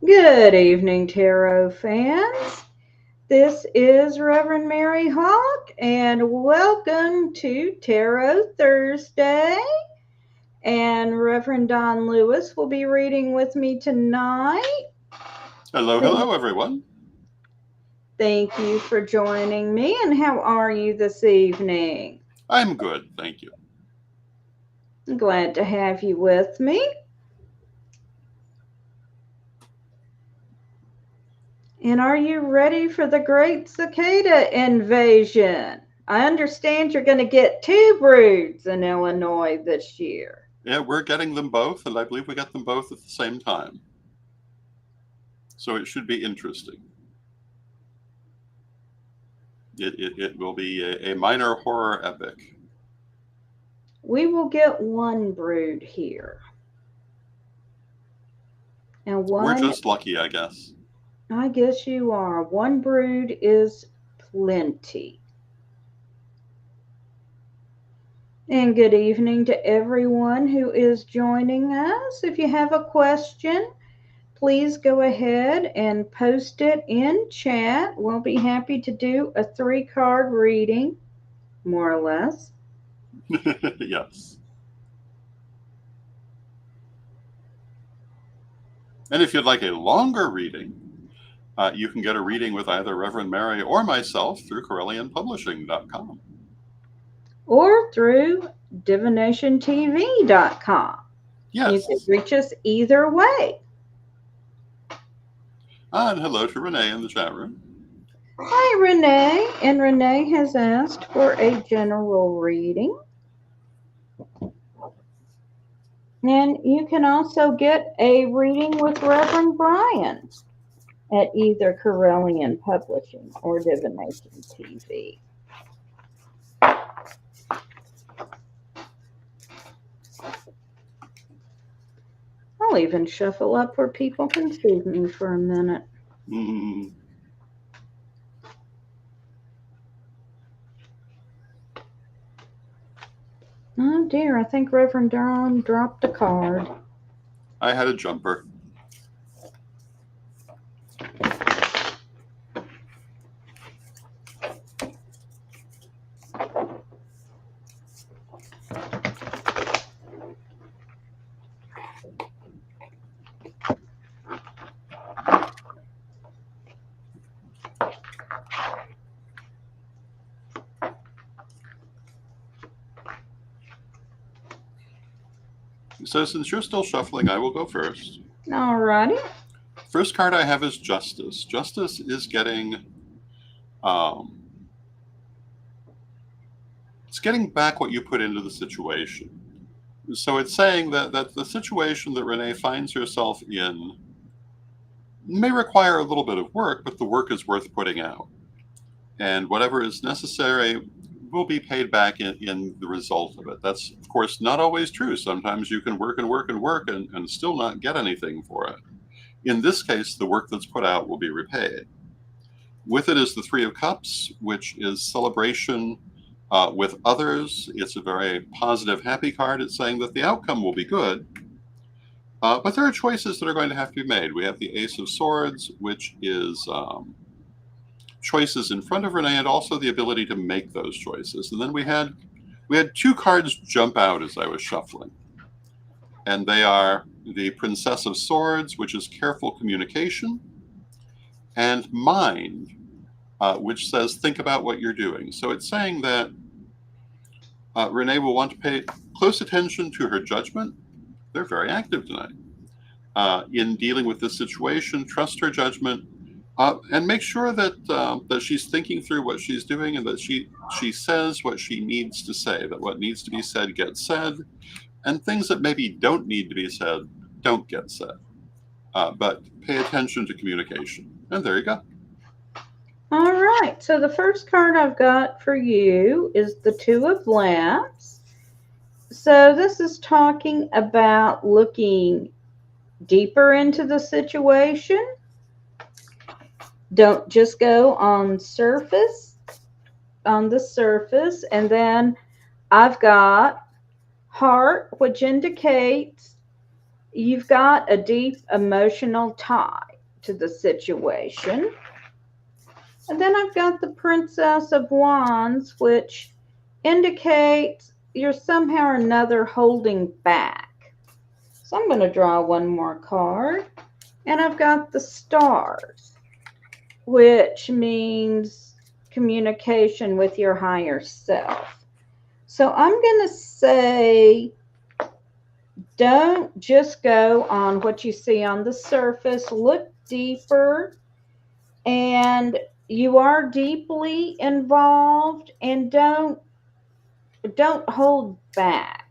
Good evening, tarot fans. This is Reverend Mary Hawk, and welcome to Tarot Thursday. And Reverend Don Lewis will be reading with me tonight. Hello, hello, everyone. Thank you for joining me. And how are you this evening? I'm good, thank you. I'm glad to have you with me. And are you ready for the great cicada invasion? I understand you're going to get two broods in Illinois this year. Yeah, we're getting them both, and I believe we got them both at the same time. So it should be interesting. It will be a minor horror epic. We will get one brood here. And We're one, just lucky, I guess. I guess you are. One brood is plenty. And good evening to everyone who is joining us. If you have a question, please go ahead and post it in chat. We'll be happy to do a 3-card reading, more or less. Yes. And if you'd like a longer reading, you can get a reading with either Reverend Mary or myself through CorellianPublishing.com. Or through divinationtv.com. You can Yes. reach us either way. And hello to Renee in the chat room. Hi, Renee. And Renee has asked for a general reading. And you can also get a reading with Reverend Brian at either Corellian Publishing or Divination TV. I'll even shuffle up where people can see me for a minute. Mm. Oh dear, I think Reverend Durham dropped a card. I had a jumper. So since you're still shuffling, I will go first. Alrighty. First card I have is Justice. Justice is getting, it's getting back what you put into the situation. So it's saying that the situation that Renee finds herself in may require a little bit of work, but the work is worth putting out. And whatever is necessary will be paid back in the result of it. That's, of course, not always true. Sometimes you can work and work and work and still not get anything for it. In this case, the work that's put out will be repaid. With it is the Three of Cups, which is celebration with others. It's a very positive, happy card. It's saying that the outcome will be good, but there are choices that are going to have to be made. We have the Ace of Swords, which is choices in front of Renee, and also the ability to make those choices. And then we had two cards jump out as I was shuffling, and they are the Princess of Swords, which is careful communication, and Mind, which says think about what you're doing. So it's saying that Renee will want to pay close attention to her judgment. They're very active tonight. In dealing with this situation, trust her judgment, and make sure that she's thinking through what she's doing, and that she says what she needs to say. That what needs to be said gets said, and things that maybe don't need to be said don't get said. But pay attention to communication. And there you go. All right. So the first card I've got for you is the Two of Lamps. So this is talking about looking deeper into the situation. Don't just go on the surface. And then I've got Heart, which indicates You've got a deep emotional tie to the situation. And then I've got the Princess of Wands, which indicates you're somehow or another holding back. So I'm going to draw one more card. And I've got the Stars, which means communication with your higher self. So I'm going to say, don't just go on what you see on the surface. Look deeper, and you are deeply involved, and don't hold back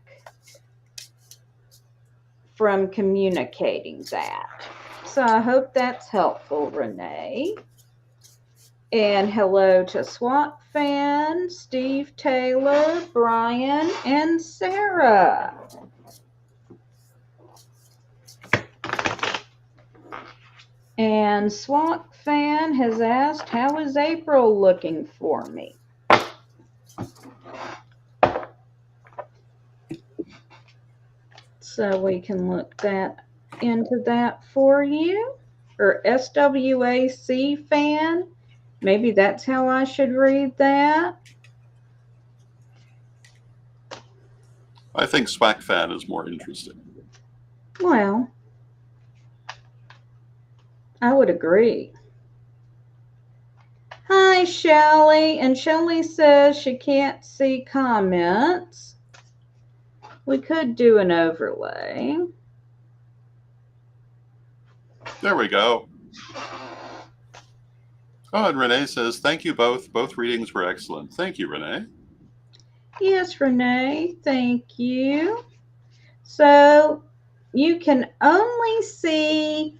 from communicating that. So I hope that's helpful, Renee. And hello to SWAT Fan, Steve Taylor, Brian, and Sarah. And SWAT Fan has asked, how is April looking for me? So we can look into that for you. Or SWAC Fan. Maybe that's how I should read that. I think SWAC Fan is more interesting. Well, I would agree. Hi, Shelly. And Shelly says she can't see comments. We could do an overlay. There we go. Oh, and Renee says, thank you both. Both readings were excellent. Thank you, Renee. Yes, Renee, thank you. So you can only see,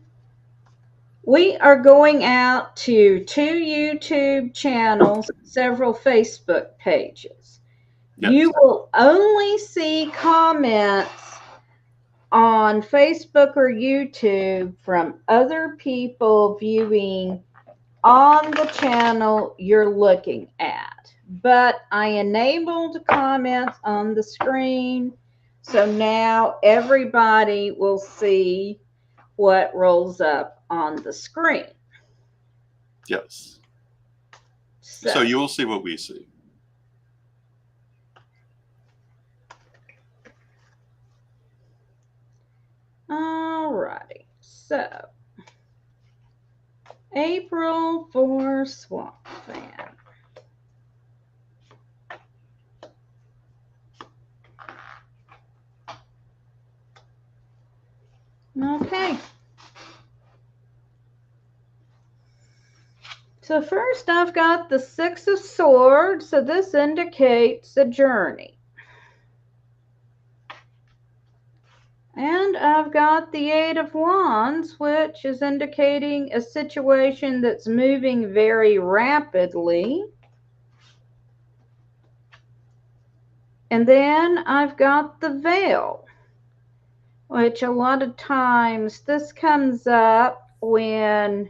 we are going out to 2 YouTube channels, several Facebook pages. Yes. You will only see comments on Facebook or YouTube from other people viewing on the channel you're looking at. But I enabled comments on the screen, so now everybody will see what rolls up on the screen. Yes. So you will see what we see. Alrighty, so April for SWAT Fan. Okay. So first I've got the Six of Swords, so this indicates a journey. And I've got the Eight of Wands, which is indicating a situation that's moving very rapidly. And then I've got the Veil, which a lot of times this comes up when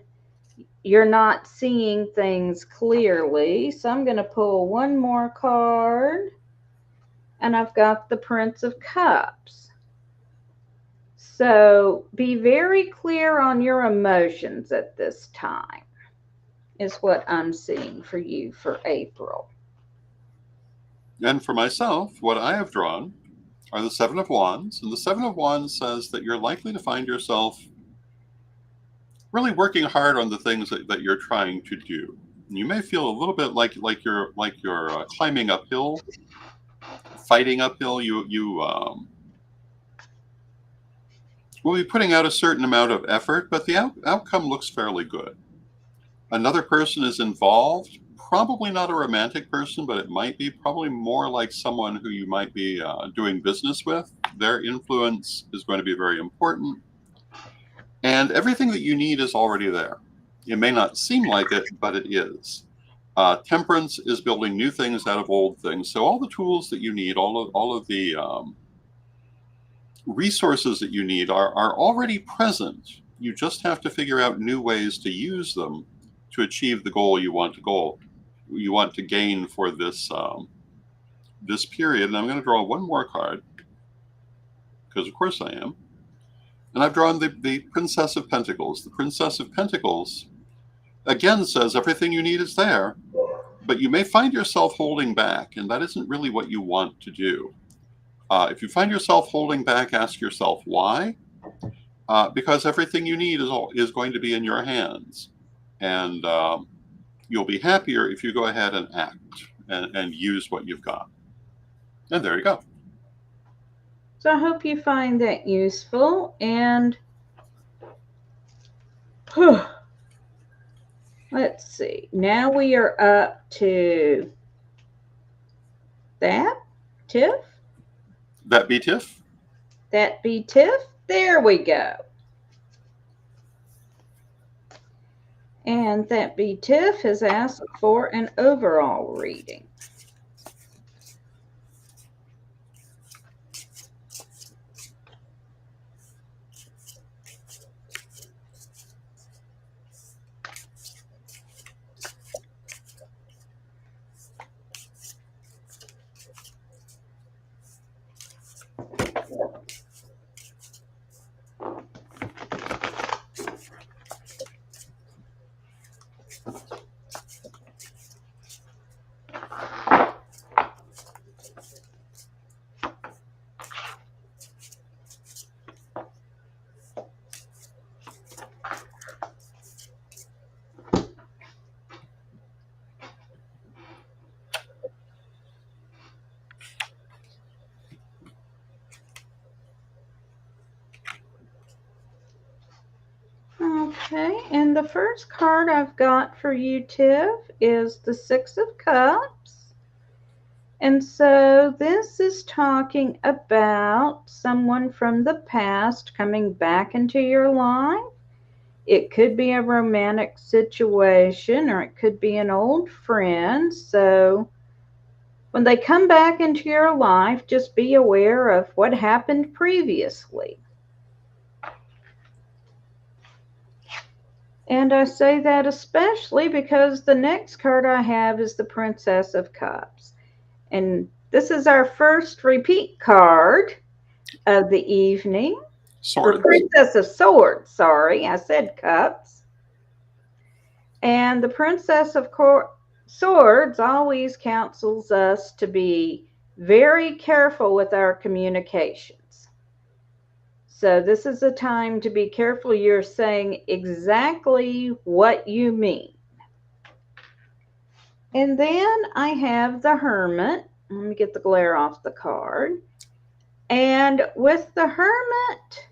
you're not seeing things clearly. So I'm going to pull one more card, and I've got the Prince of Cups. So be very clear on your emotions at this time, is what I'm seeing for you for April. And for myself, what I have drawn are the Seven of Wands. And the Seven of Wands says that you're likely to find yourself really working hard on the things that you're trying to do. And you may feel a little bit like you're climbing uphill, fighting uphill. You will be putting out a certain amount of effort, but the outcome looks fairly good. Another person is involved, probably not a romantic person, but it might be probably more like someone who you might be doing business with. Their influence is going to be very important. And everything that you need is already there. It may not seem like it, but it is. Temperance is building new things out of old things. So all the tools that you need, all of the resources that you need are already present. You just have to figure out new ways to use them to achieve the goal you want to gain for this this period. And I'm going to draw one more card because of course I am. And I've drawn the Princess of Pentacles. The Princess of Pentacles, again, says everything you need is there, but you may find yourself holding back, and that isn't really what you want to do. If you find yourself holding back, ask yourself why. Because everything you need is going to be in your hands. And you'll be happier if you go ahead and act and use what you've got. And there you go. So I hope you find that useful. And let's see. Now we are up to that, Tiff? That be Tiff? That be Tiff? There we go. And that be Tiff has asked for an overall reading. Okay, and the first card I've got for you, Tiff, is the Six of Cups. And so this is talking about someone from the past coming back into your life. It could be a romantic situation, or it could be an old friend. So when they come back into your life, just be aware of what happened previously. And I say that especially because the next card I have is the Princess of Cups. And this is our first repeat card of the evening. Swords. Or Princess of Swords, sorry. I said cups. And the Princess of Swords always counsels us to be very careful with our communications. So this is a time to be careful you're saying exactly what you mean. And then I have the Hermit. Let me get the glare off the card. And with the Hermit,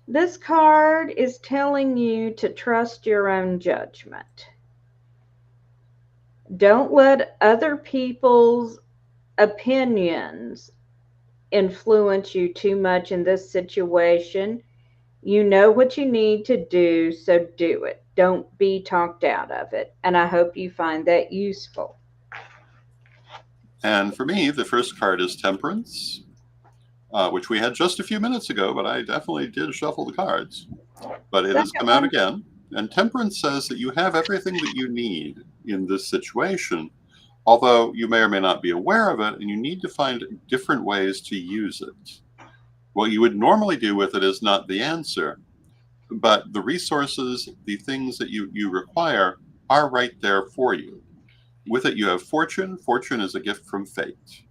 this card is telling you to trust your own judgment. Don't let other people's opinions influence you too much in this situation. You know what you need to do, so do it. Don't be talked out of it. And I hope you find that useful. And for me, the first card is Temperance, which we had just a few minutes ago, but I definitely did shuffle the cards. But it has come out again. And Temperance says that you have everything that you need in this situation, although you may or may not be aware of it, and you need to find different ways to use it. What you would normally do with it is not the answer, but the resources, the things that you require are right there for you. With it, you have Fortune. Fortune is a gift from fate.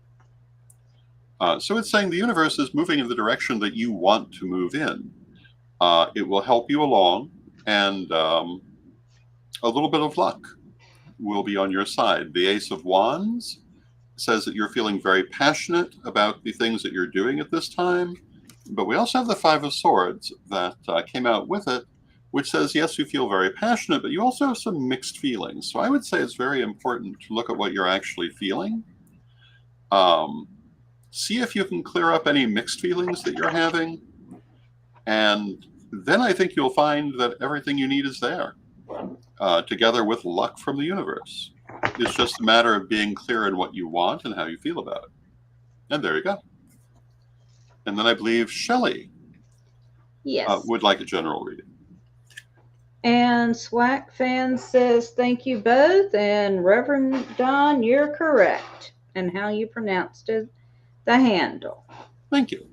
So it's saying the universe is moving in the direction that you want to move in. It will help you along, and a little bit of luck will be on your side. The Ace of Wands says that you're feeling very passionate about the things that you're doing at this time. But we also have the Five of Swords that came out with it, which says, yes, you feel very passionate, but you also have some mixed feelings. So I would say it's very important to look at what you're actually feeling. See if you can clear up any mixed feelings that you're having. And then I think you'll find that everything you need is there, together with luck from the universe. It's just a matter of being clear in what you want and how you feel about it. And there you go. And then I believe Shelley would like a general reading. And Swack Fan says, thank you both. And Reverend Don, you're correct in how you pronounced it, the handle. Thank you.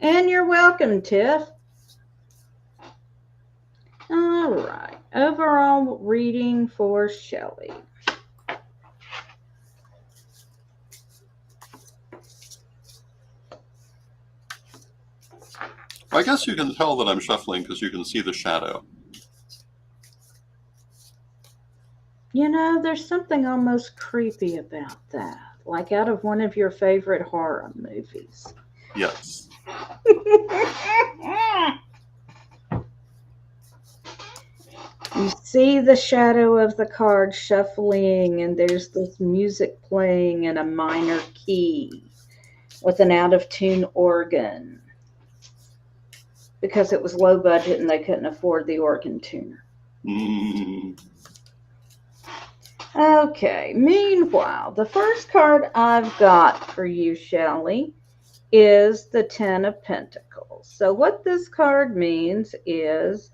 And you're welcome, Tiff. All right. Overall reading for Shelley. I guess you can tell that I'm shuffling because you can see the shadow. You know, there's something almost creepy about that, like out of one of your favorite horror movies. Yes. You see the shadow of the card shuffling, and there's this music playing in a minor key with an out of tune organ because it was low budget and they couldn't afford the organ tuner. Mm. Okay, meanwhile, the first card I've got for you, Shelley, is the Ten of Pentacles. So, what this card means is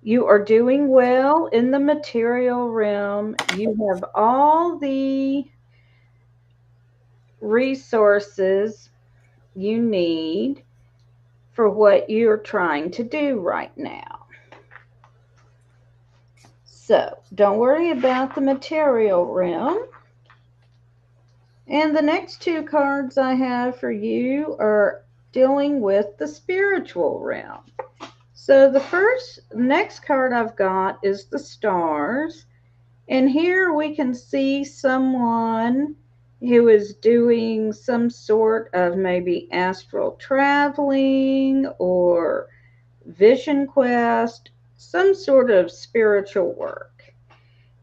you are doing well in the material realm. You have all the resources you need for what you're trying to do right now. So, don't worry about the material realm. And the next two cards I have for you are dealing with the spiritual realm. So the next card I've got is the stars. And here we can see someone who is doing some sort of maybe astral traveling or vision quest, some sort of spiritual work.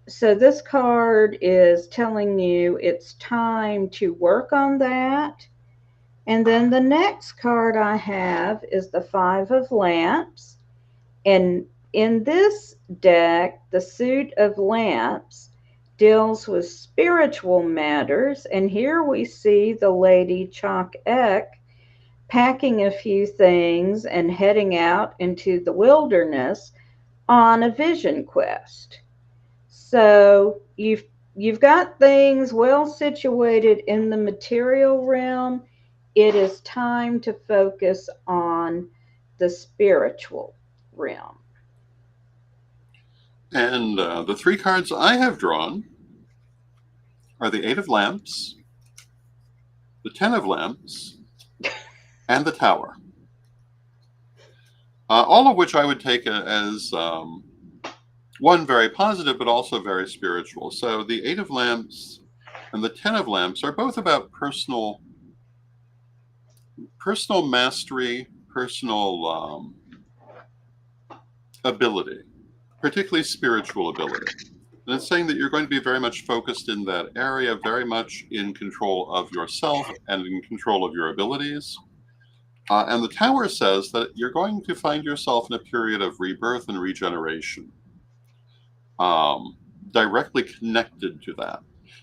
So this card is telling you it's time to work on that. And then the next card I have is the Five of Lamps. And in this deck, the Suit of Lamps deals with spiritual matters. And here we see the Lady Chalk Ek packing a few things and heading out into the wilderness on a vision quest. So you've got things well situated in the material realm. It is time to focus on the spiritual realm. And the three cards I have drawn are the Eight of Lamps, the Ten of Lamps, and the Tower. All of which I would take as one, very positive, but also very spiritual. So the Eight of Lamps and the Ten of Lamps are both about personal mastery, personal ability, particularly spiritual ability. And it's saying that you're going to be very much focused in that area, very much in control of yourself and in control of your abilities. And the Tower says that you're going to find yourself in a period of rebirth and regeneration, directly connected to that.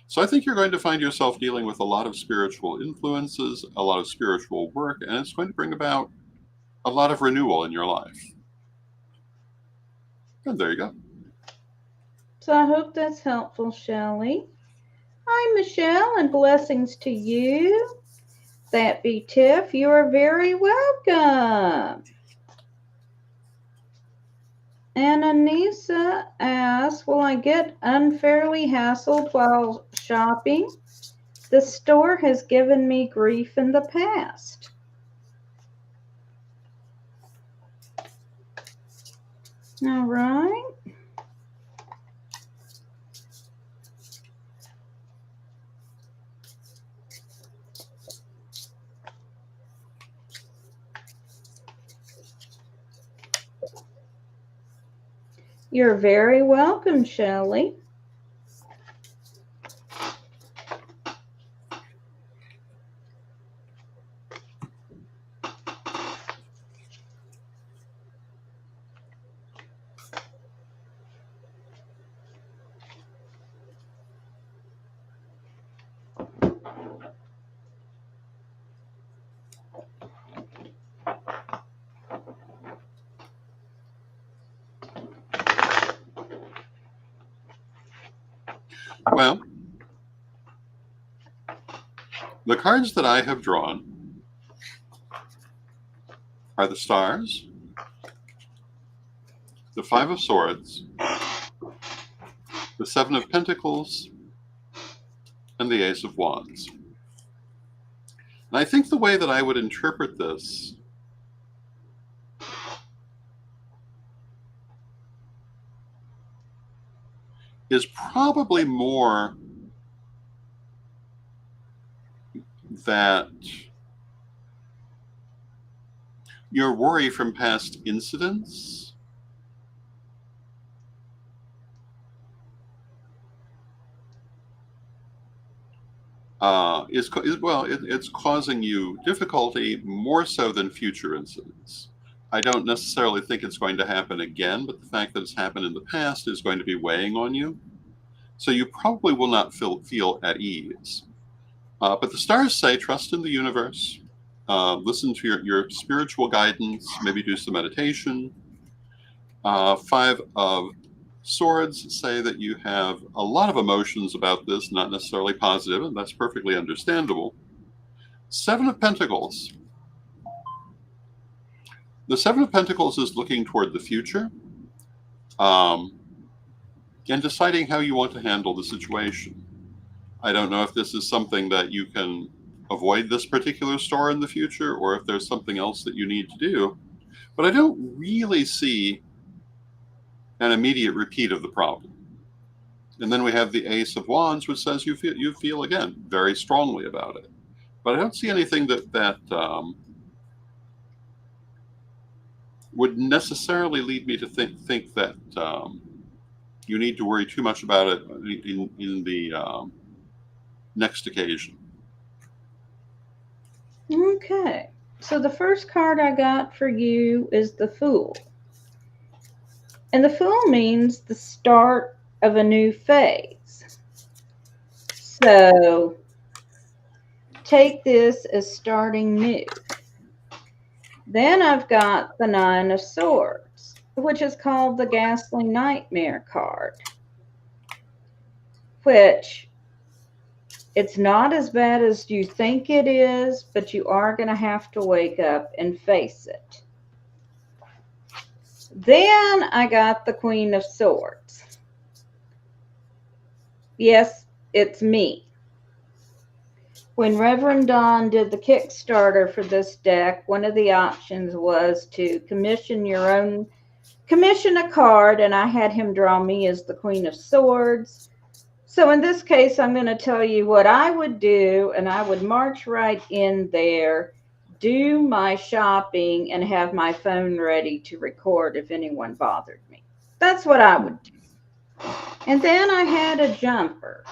So I think you're going to find yourself dealing with a lot of spiritual influences, a lot of spiritual work, and it's going to bring about a lot of renewal in your life. And there you go. So I hope that's helpful, Shelley. Hi, Michelle, and blessings to you. That be Tiff. You are very welcome. And Anissa asks, will I get unfairly hassled while shopping? The store has given me grief in the past. All right. You're very welcome, Shelley. Well, the cards that I have drawn are the stars, the Five of Swords, the Seven of Pentacles, and the Ace of Wands. And I think the way that I would interpret this is probably more that your worry from past incidents it's causing you difficulty more so than future incidents. I don't necessarily think it's going to happen again, but the fact that it's happened in the past is going to be weighing on you. So you probably will not feel at ease. But the stars say trust in the universe, listen to your spiritual guidance, maybe do some meditation. Five of Swords say that you have a lot of emotions about this, not necessarily positive, and that's perfectly understandable. Seven of Pentacles. The Seven of Pentacles is looking toward the future and deciding how you want to handle the situation. I don't know if this is something that you can avoid this particular star in the future or if there's something else that you need to do, but I don't really see an immediate repeat of the problem. And then we have the Ace of Wands, which says you feel again very strongly about it. But I don't see anything that would necessarily lead me to think that you need to worry too much about it in the next occasion. Okay, so the first card I got for you is the Fool. And the Fool means the start of a new phase. So take this as starting new. Then I've got the Nine of Swords, which is called the Ghastly Nightmare card, which it's not as bad as you think it is, but you are going to have to wake up and face it. Then I got the Queen of Swords. Yes, it's me. When Reverend Don did the Kickstarter for this deck, one of the options was to commission a card, and I had him draw me as the Queen of Swords. So in this case, I'm going to tell you what I would do, and I would march right in there, do my shopping, and have my phone ready to record if anyone bothered me. That's what I would do. And then I had a jumper.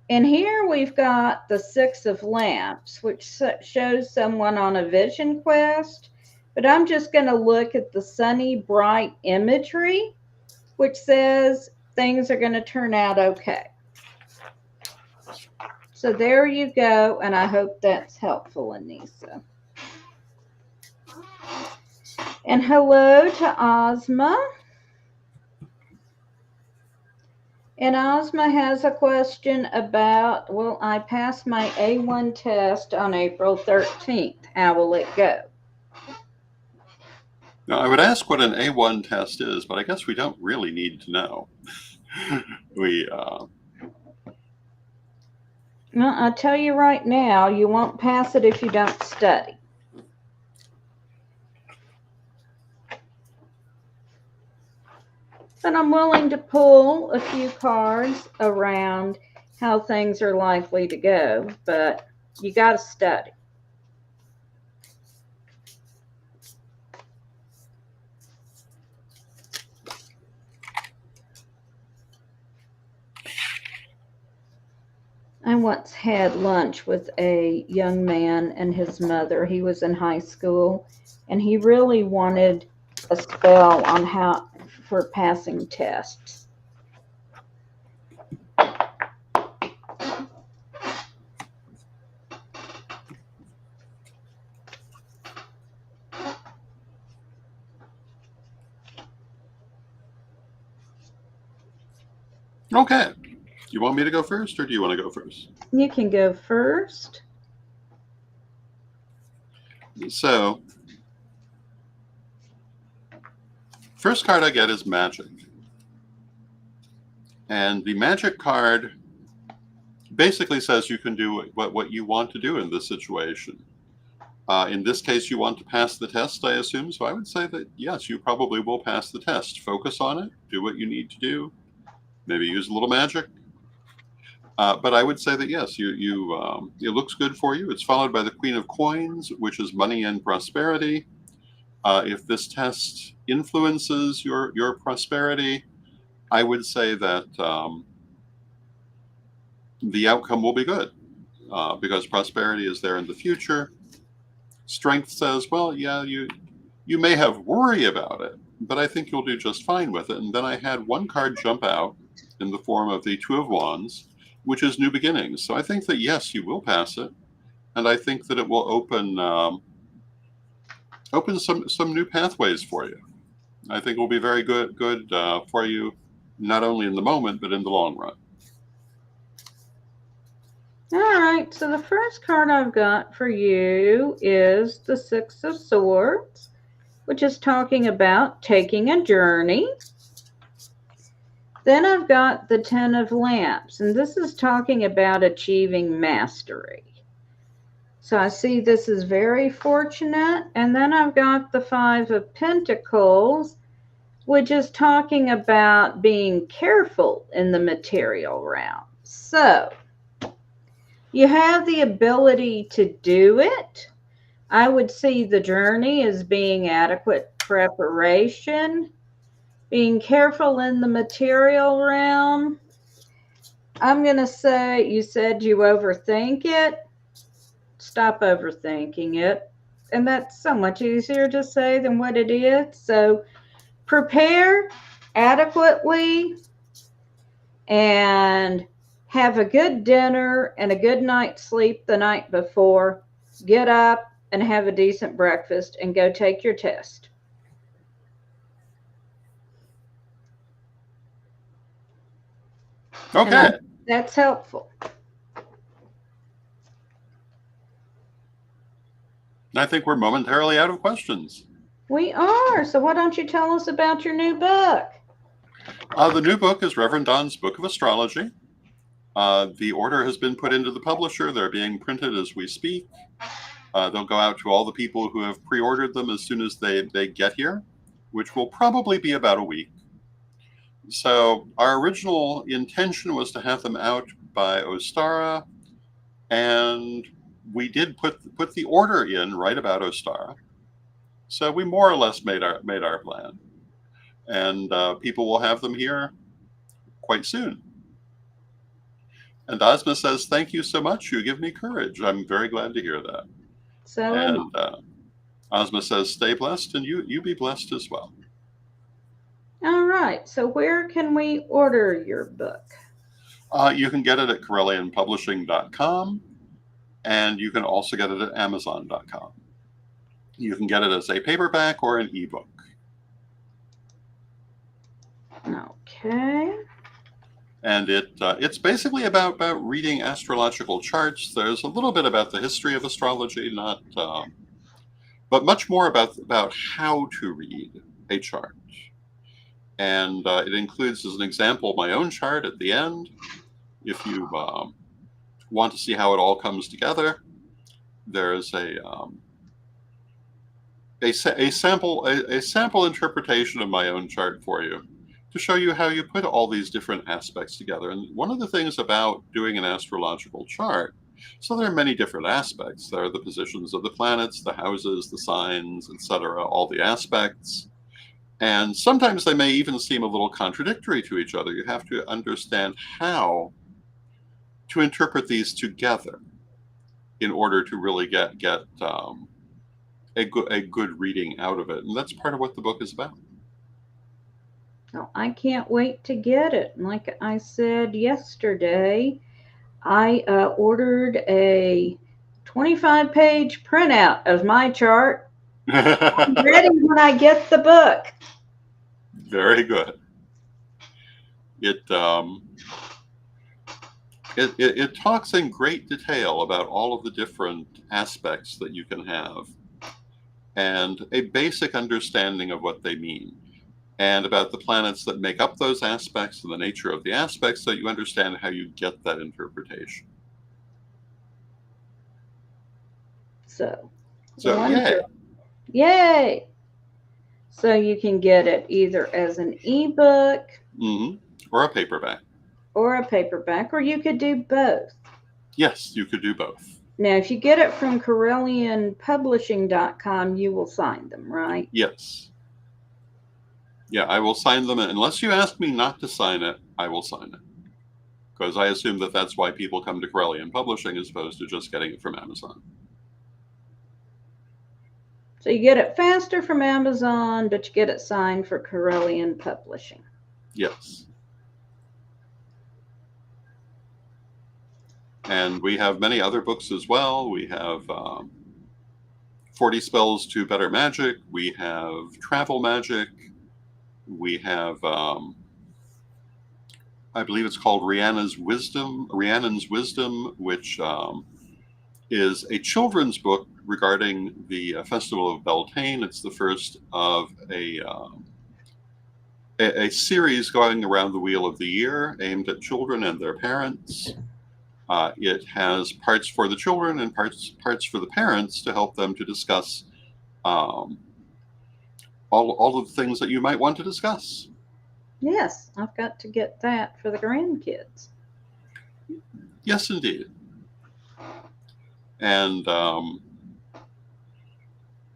And here we've got the Six of Lamps, which shows someone on a vision quest. But I'm just going to look at the sunny, bright imagery, which says things are going to turn out okay. So there you go, and I hope that's helpful, Anissa. And hello to Ozma. And Ozma has a question about, will I pass my A1 test on April 13th? How will it go? Now, I would ask what an A1 test is, but I guess we don't really need to know. Well, I'll tell you right now, you won't pass it if you don't study. But I'm willing to pull a few cards around how things are likely to go, but you got to study. I once had lunch with a young man and his mother. He was in high school, and he really wanted a spell on how for passing tests. Okay. You want me to go first, or do you want to go first? You can go first. So First card I get is Magic. And the Magic card basically says you can do what you want to do in this situation. In this case, you want to pass the test, I assume. So I would say that, yes, you probably will pass the test. Focus on it. Do what you need to do. Maybe use a little magic. But I would say that, yes, it looks good for you. It's followed by the Queen of Coins, which is money and prosperity. If this test influences your prosperity, I would say that the outcome will be good because prosperity is there in the future. Strength says, well, yeah, you may have worry about it, but I think you'll do just fine with it. And then I had one card jump out in the form of the Two of Wands, which is New Beginnings. So I think that, yes, you will pass it. And I think that it will open some new pathways for you. I think it will be very good for you, not only in the moment, but in the long run. All right, so the first card I've got for you is the Six of Swords, which is talking about taking a journey. Then I've got the Ten of Lamps, and this is talking about achieving mastery. So I see this is very fortunate. And then I've got the Five of Pentacles, which is talking about being careful in the material realm. So you have the ability to do it. I would see the journey as being adequate preparation, being careful in the material realm. I'm going to say, you said you overthink it. Stop overthinking it. And that's so much easier to say than what it is. So prepare adequately and have a good dinner and a good night's sleep the night before. Get up and have a decent breakfast and go take your test. Okay. That's helpful. I think we're momentarily out of questions. We are. So why don't you tell us about your new book? The new book is Reverend Don's Book of Astrology. The order has been put into the publisher. They're being printed as we speak. They'll go out to all the people who have pre-ordered them as soon as they get here, which will probably be about a week. So our original intention was to have them out by Ostara, and we did put the order in right about Ostara. So we more or less made our plan, and people will have them here quite soon. And Ozma says, "Thank you so much. You give me courage. I'm very glad to hear that." So and Ozma says, "Stay blessed, and you be blessed as well." All right. So where can we order your book? You can get it at CorellianPublishing.com, and you can also get it at Amazon.com. You can get it as a paperback or an ebook. Okay. And it's basically about reading astrological charts. There's a little bit about the history of astrology, but much more about how to read a chart. And it includes, as an example, my own chart at the end. If you want to see how it all comes together, there's a sample interpretation of my own chart for you to show you how you put all these different aspects together. And one of the things about doing an astrological chart, so there are many different aspects. There are the positions of the planets, the houses, the signs, etc., all the aspects. And sometimes they may even seem a little contradictory to each other. You have to understand how to interpret these together in order to really get a good reading out of it. And that's part of what the book is about. Well, I can't wait to get it. Like I said yesterday, I ordered a 25-page printout of my chart. I'm ready when I get the book. Very good. It talks in great detail about all of the different aspects that you can have and a basic understanding of what they mean. and about the planets that make up those aspects and the nature of the aspects, so you understand how you get that interpretation. So Yay. Yay! So you can get it either as an ebook or a paperback. Or you could do both. Yes, you could do both. Now, if you get it from CorellianPublishing.com, you will sign them, right? Yes. Yeah, I will sign them. Unless you ask me not to sign it, I will sign it. Because I assume that that's why people come to Corellian Publishing as opposed to just getting it from Amazon. So you get it faster from Amazon, but you get it signed for Corellian Publishing. Yes. And we have many other books as well. We have 40 Spells to Better Magic. We have Travel Magic. We have, I believe it's called Rhiannon's Wisdom, which is a children's book regarding the Festival of Beltane. It's the first of a series going around the Wheel of the Year aimed at children and their parents. It has parts for the children and parts for the parents to help them to discuss all of the things that you might want to discuss. Yes, I've got to get that for the grandkids. Yes, indeed. And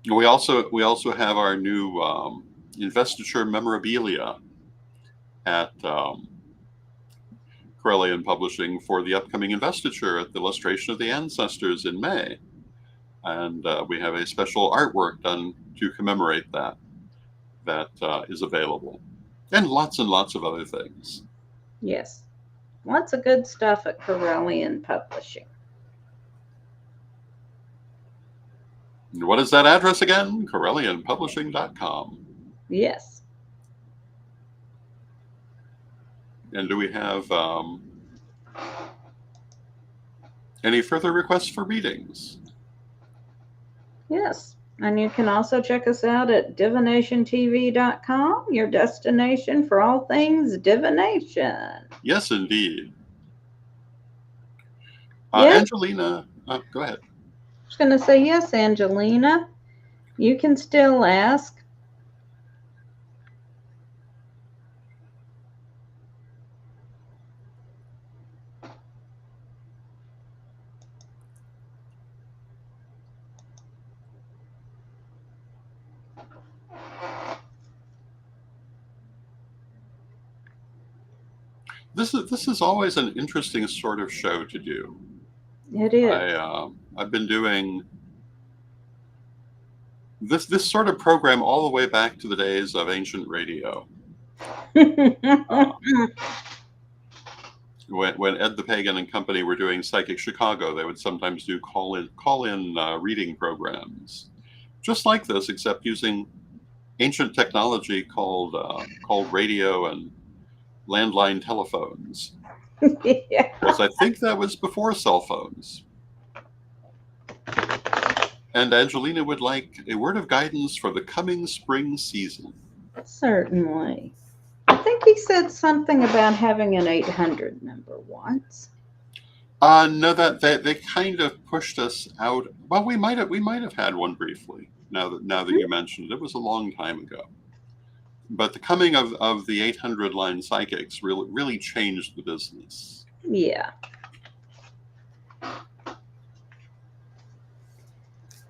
we also have our new investiture memorabilia at Corellian Publishing for the upcoming investiture at the Illustration of the Ancestors in May. And we have a special artwork done to commemorate that is available. And lots of other things. Yes. Lots of good stuff at Corellian Publishing. And what is that address again? CorellianPublishing.com. Yes. And do we have any further requests for readings? Yes. And you can also check us out at divinationtv.com, your destination for all things divination. Yes, indeed. Yes. Angelina, go ahead. I was going to say, yes, Angelina, you can still ask. This is always an interesting sort of show to do. It is. I've been doing this sort of program all the way back to the days of ancient radio. When Ed the Pagan and company were doing Psychic Chicago, they would sometimes do call-in reading programs, just like this, except using ancient technology called radio and landline telephones. Yeah. Because I think that was before cell phones. And Angelina would like a word of guidance for the coming spring season. Certainly. I think he said something about having an 800 number once. No, that they kind of pushed us out. Well, we might have had one briefly. Now that you mentioned it, it was a long time ago. But the coming of the 800 line psychics really changed the business. Yeah.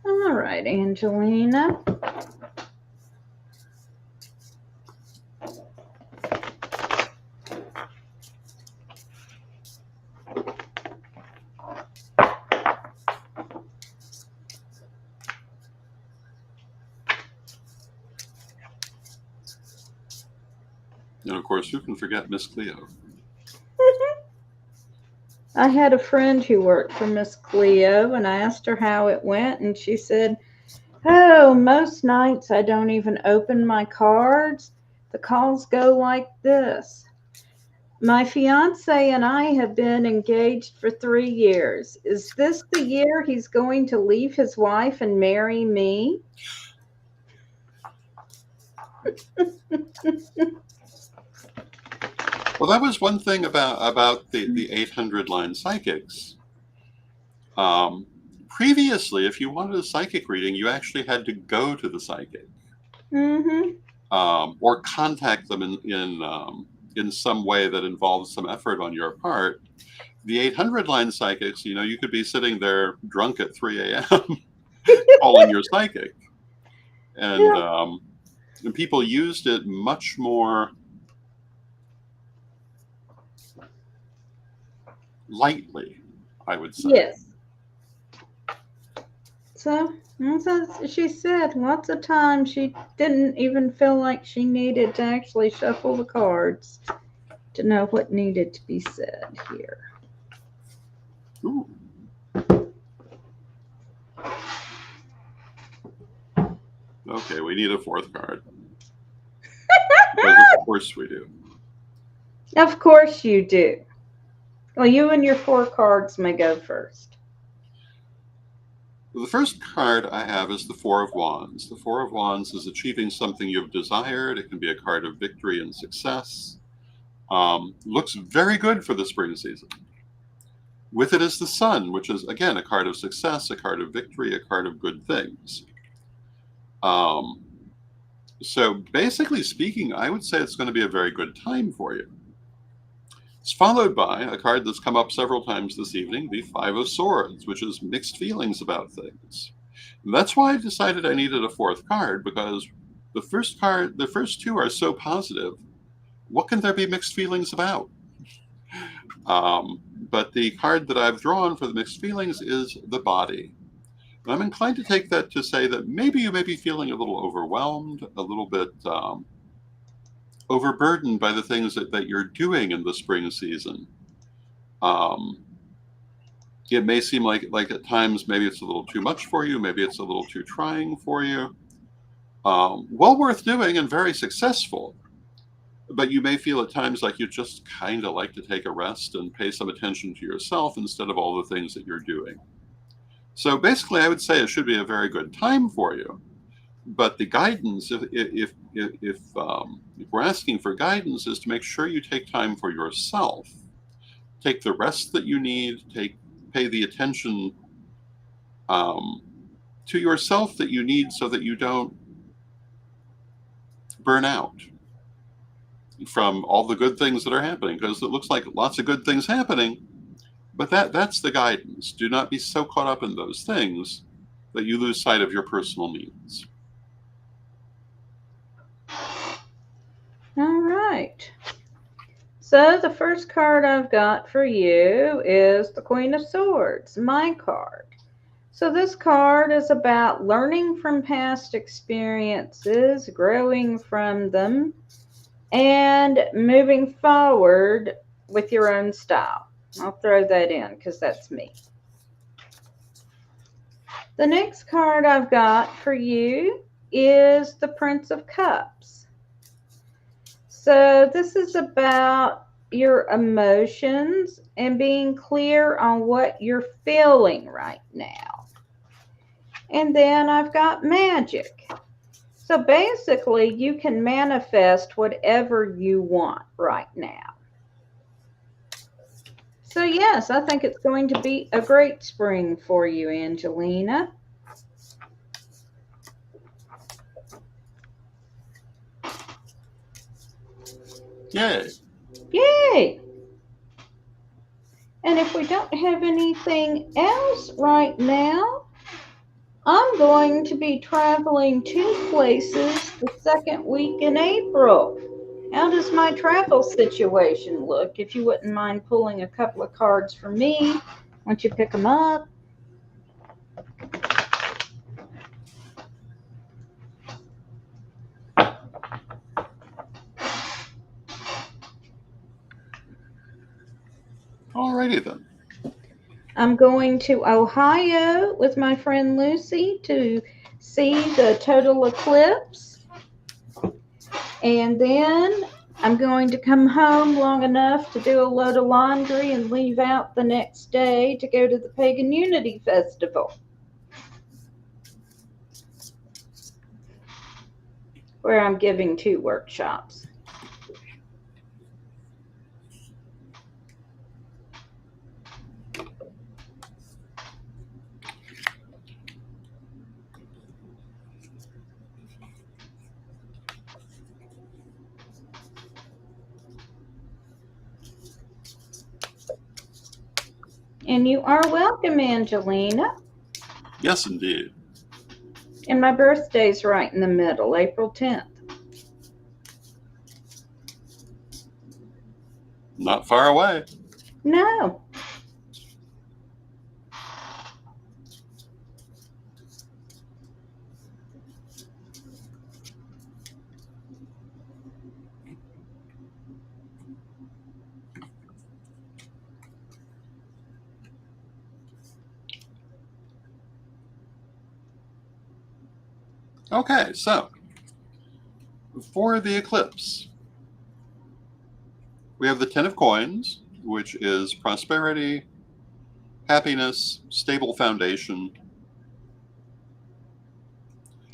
All right, Angelina. And of course, who can forget Miss Cleo? I had a friend who worked for Miss Cleo, and I asked her how it went, and she said, "Oh, most nights I don't even open my cards. The calls go like this. My fiance and I have been engaged for 3 years. Is this the year he's going to leave his wife and marry me?" Well, that was one thing about the 800 line psychics. Previously, if you wanted a psychic reading, you actually had to go to the psychic, or contact them in some way that involves some effort on your part. The 800 line psychics, you could be sitting there drunk at 3 a.m. calling your psychic, and people used it much more lightly, I would say. Yes. So, as she said, lots of times she didn't even feel like she needed to actually shuffle the cards to know what needed to be said here. Ooh. Okay, we need a fourth card. Because of course we do. Of course you do. Well, you and your 4 cards may go first. The first card I have is the Four of Wands. The Four of Wands is achieving something you've desired. It can be a card of victory and success. Looks very good for the spring season. With it is the Sun, which is, again, a card of success, a card of victory, a card of good things. So basically speaking, I would say it's going to be a very good time for you. It's followed by a card that's come up several times this evening, the Five of Swords, which is mixed feelings about things. And that's why I decided I needed a fourth card, because the first two are so positive. What can there be mixed feelings about? But the card that I've drawn for the mixed feelings is the Body. And I'm inclined to take that to say that maybe you may be feeling a little overwhelmed, a little bit overburdened by the things that you're doing in the spring season. It may seem like at times maybe it's a little too much for you, maybe it's a little too trying for you. Well worth doing and very successful. But you may feel at times like you just kind of like to take a rest and pay some attention to yourself instead of all the things that you're doing. So basically, I would say it should be a very good time for you. But the guidance, if we're asking for guidance, is to make sure you take time for yourself. Take the rest that you need. Pay the attention to yourself that you need, so that you don't burn out from all the good things that are happening. Because it looks like lots of good things happening, but that's the guidance. Do not be so caught up in those things that you lose sight of your personal needs. All right. So the first card I've got for you is the Queen of Swords, my card. So this card is about learning from past experiences, growing from them, and moving forward with your own style. I'll throw that in because that's me. The next card I've got for you is the Prince of Cups. So this is about your emotions and being clear on what you're feeling right now. And then I've got Magic. So basically, you can manifest whatever you want right now. So yes, I think it's going to be a great spring for you, Angelina. Yay! Yay! And if we don't have anything else right now, I'm going to be traveling 2 places the second week in April. How does my travel situation look? If you wouldn't mind pulling a couple of cards for me, once you pick them up. Alrighty then. I'm going to Ohio with my friend Lucy to see the total eclipse. And then I'm going to come home long enough to do a load of laundry and leave out the next day to go to the Pagan Unity Festival. where I'm giving 2 workshops. And you are welcome, Angelina. Yes, indeed. And my birthday's right in the middle, April 10th. Not far away. No. Okay, so for the eclipse, we have the 10 of coins, which is prosperity, happiness, stable foundation.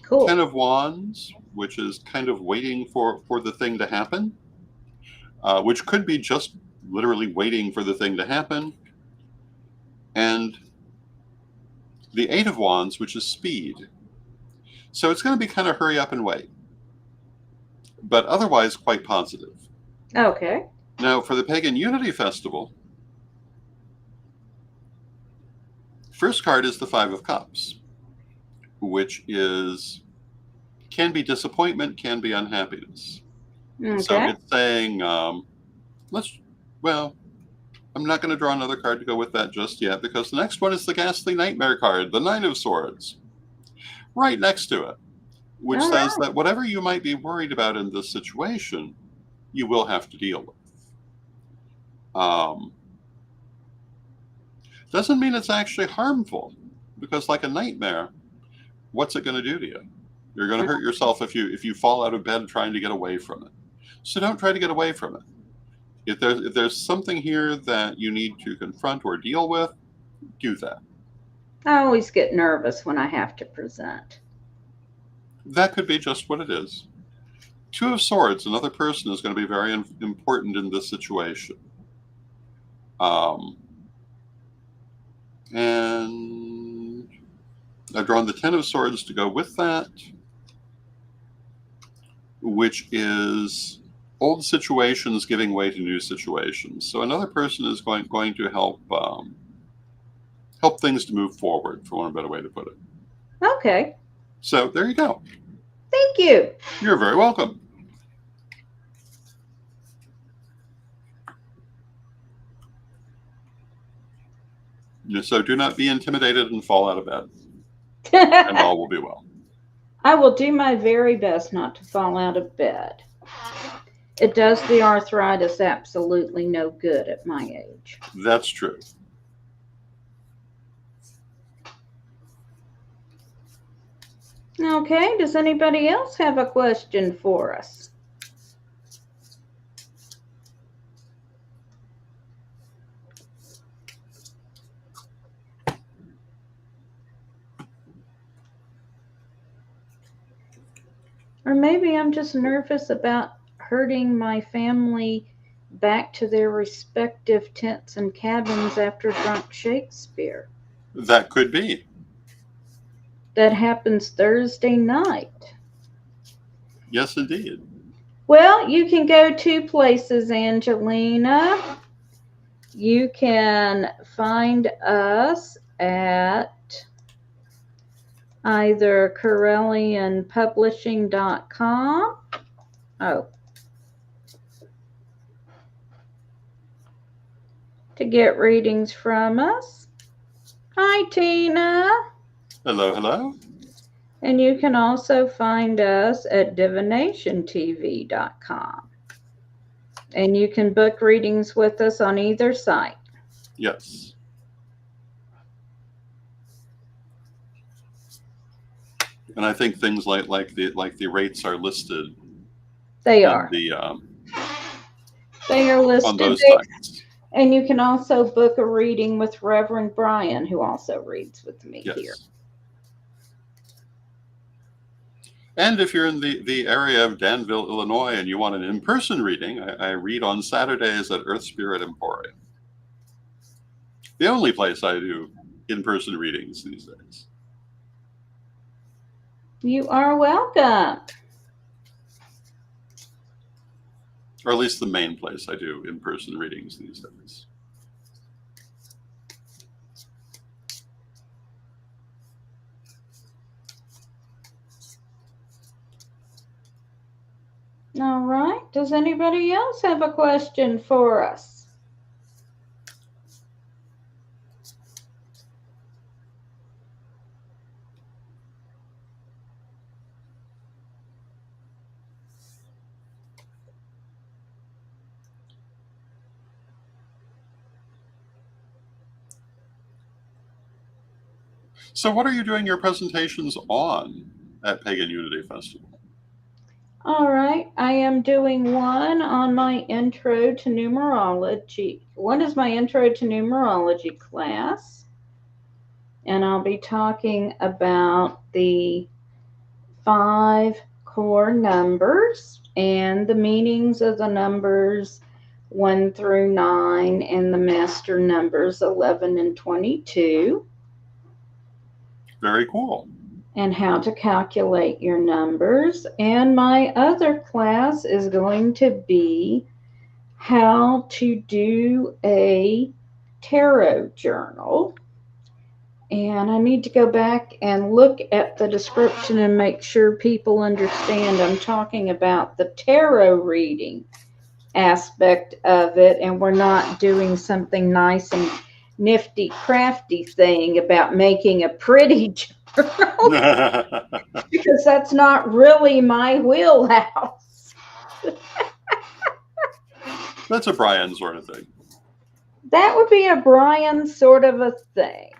Cool. 10 of wands, which is kind of waiting for the thing to happen, which could be just literally waiting for the thing to happen. And the 8 of wands, which is speed. So it's going to be kind of hurry up and wait, but otherwise quite positive. Okay. Now, for the Pagan Unity Festival, first card is the 5 of Cups, which can be disappointment, can be unhappiness. Okay. So it's saying, I'm not going to draw another card to go with that just yet, because the next one is the Ghastly Nightmare card, the 9 of Swords, right next to it, which says that whatever you might be worried about in this situation, you will have to deal with. Doesn't mean it's actually harmful, because like a nightmare, what's it going to do to you? You're going to hurt yourself if you fall out of bed trying to get away from it. So don't try to get away from it. If there's something here that you need to confront or deal with, do that. I always get nervous when I have to present. That could be just what it is. 2 of Swords, another person is going to be very important in this situation. And I've drawn the 10 of Swords to go with that, which is old situations giving way to new situations. So another person is going to help things to move forward, for one better way to put it. Okay. So there you go. Thank you. You're very welcome. So do not be intimidated and fall out of bed, and all will be well. I will do my very best not to fall out of bed. It does the arthritis absolutely no good at my age. That's true. Okay, does anybody else have a question for us? Or maybe I'm just nervous about herding my family back to their respective tents and cabins after Drunk Shakespeare. That could be. That happens Thursday night. Yes, indeed. Well, you can go 2 places, Angelina. You can find us at either CorellianPublishing.com. To get readings from us. Hi, Tina. Hello, hello. And you can also find us at divinationtv.com. And you can book readings with us on either site. Yes. And I think things like the rates are listed. They are. They are listed on those sites. And you can also book a reading with Reverend Brian, who also reads with me here. And if you're in the area of Danville, Illinois, and you want an in-person reading, I read on Saturdays at Earth Spirit Emporium. The only place I do in-person readings these days. You are welcome. Or at least the main place I do in-person readings these days. All right. Does anybody else have a question for us? So what are you doing your presentations on at Pagan Unity Festival? All right, I am doing one on my intro to numerology. One is my intro to numerology class, and I'll be talking about the 5 core numbers and the meanings of the numbers 1 through 9 and the master numbers 11 and 22. Very cool. And how to calculate your numbers. And my other class is going to be how to do a tarot journal. And I need to go back and look at the description and make sure people understand I'm talking about the tarot reading aspect of it, and we're not doing something nice and nifty crafty thing about making a pretty journal. Because that's not really my wheelhouse. That's a Brian sort of thing. That would be a Brian sort of a thing.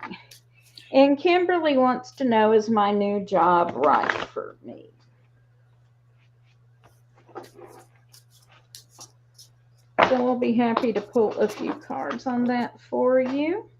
And Kimberly wants to know, is my new job right for me? So I'll be happy to pull a few cards on that for you.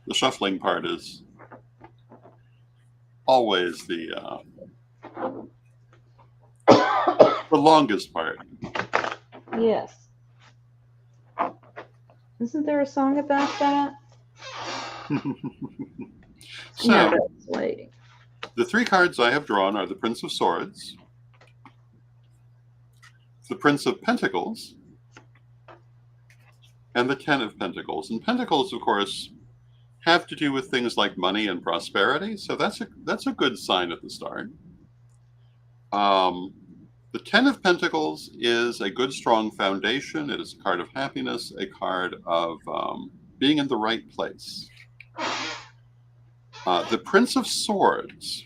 The shuffling part is always the longest part. Yes. Isn't there a song about that? So, no, that's lady. The 3 cards I have drawn are the Prince of Swords, the Prince of Pentacles, and the 10 of Pentacles. And Pentacles, of course, have to do with things like money and prosperity, so that's a good sign at the start. The 10 of Pentacles is a good, strong foundation. It is a card of happiness, a card of being in the right place. The Prince of Swords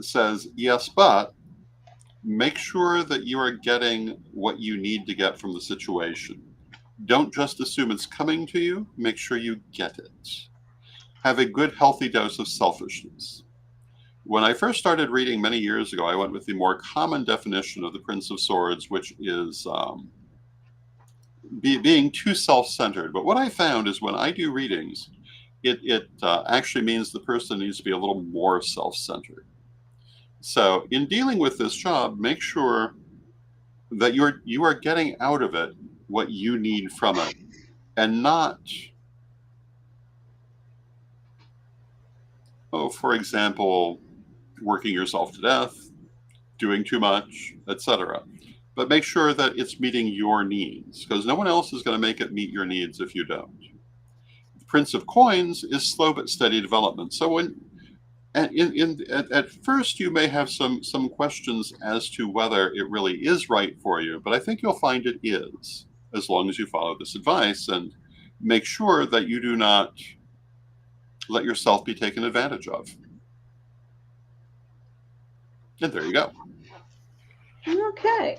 says, yes, but make sure that you are getting what you need to get from the situation. Don't just assume it's coming to you. Make sure you get it. Have a good, healthy dose of selfishness. When I first started reading many years ago, I went with the more common definition of the Prince of Swords, which is being too self-centered. But what I found is when I do readings, it actually means the person needs to be a little more self-centered. So in dealing with this job, make sure that you are getting out of it what you need from it, and not, for example, working yourself to death, doing too much, etc. But make sure that it's meeting your needs, because no one else is going to make it meet your needs if you don't. The Prince of Coins is slow but steady development. So at first you may have some questions as to whether it really is right for you, but I think you'll find it is, as long as you follow this advice and make sure that you do not let yourself be taken advantage of. And there you go. Okay.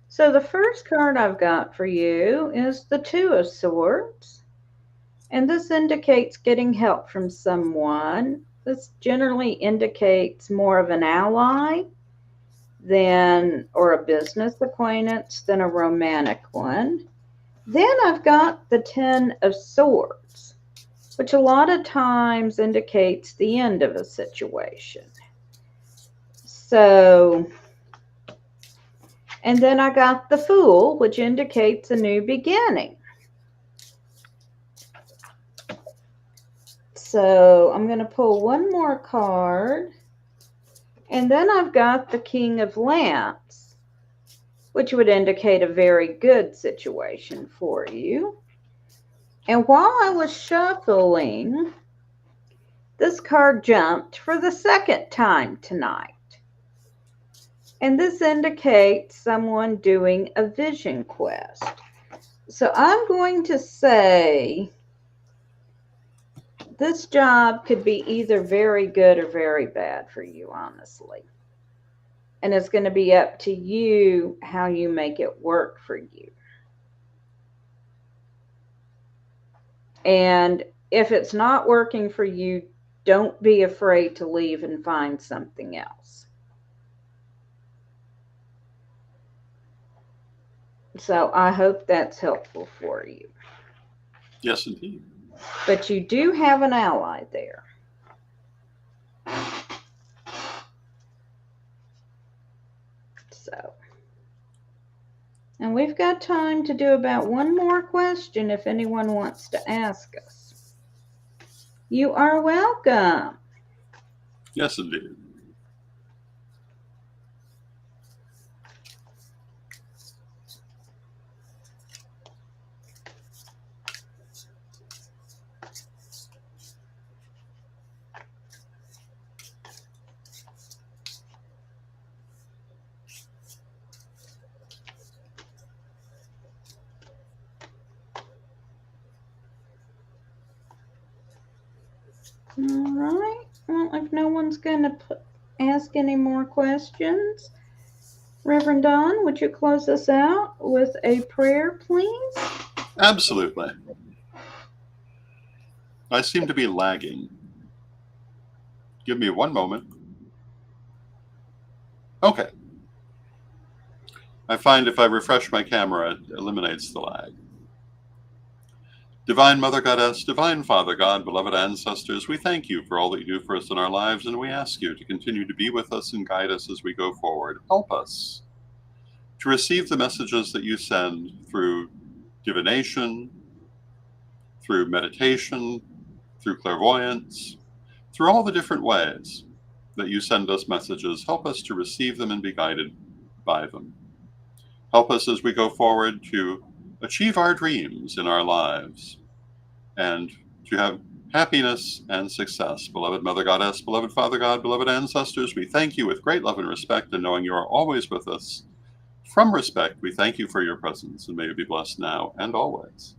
So the first card I've got for you is the Two of Swords. And this indicates getting help from someone. This generally indicates more of an ally or a business acquaintance than a romantic one. Then I've got the Ten of Swords, which a lot of times indicates the end of a situation. So, and then I got the Fool, which indicates a new beginning. So I'm going to pull one more card. And then I've got the King of Lamps, which would indicate a very good situation for you. And while I was shuffling, this card jumped for the second time tonight. And this indicates someone doing a vision quest. So I'm going to say this job could be either very good or very bad for you, honestly. And it's going to be up to you how you make it work for you. And if it's not working for you, don't be afraid to leave and find something else. So I hope that's helpful for you. Yes, indeed. But you do have an ally there. So, and we've got time to do about one more question if anyone wants to ask us. You are welcome. Yes, indeed. All right. Well, if no one's going to ask any more questions, Reverend Don, would you close us out with a prayer, please? Absolutely. I seem to be lagging. Give me one moment. Okay. I find if I refresh my camera, it eliminates the lag. Divine Mother Goddess, Divine Father God, beloved ancestors, we thank you for all that you do for us in our lives, and we ask you to continue to be with us and guide us as we go forward. Help us to receive the messages that you send through divination, through meditation, through clairvoyance, through all the different ways that you send us messages. Help us to receive them and be guided by them. Help us as we go forward to achieve our dreams in our lives and to have happiness and success. Beloved Mother Goddess, beloved Father God, beloved ancestors, we thank you with great love and respect, and knowing you are always with us. From respect, we thank you for your presence, and may you be blessed now and always.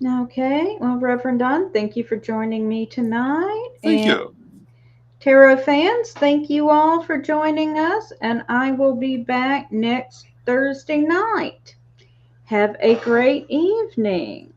Okay. Well, Reverend Don, thank you for joining me tonight. Thank you. Tarot fans, thank you all for joining us, and I will be back next Thursday night. Have a great evening.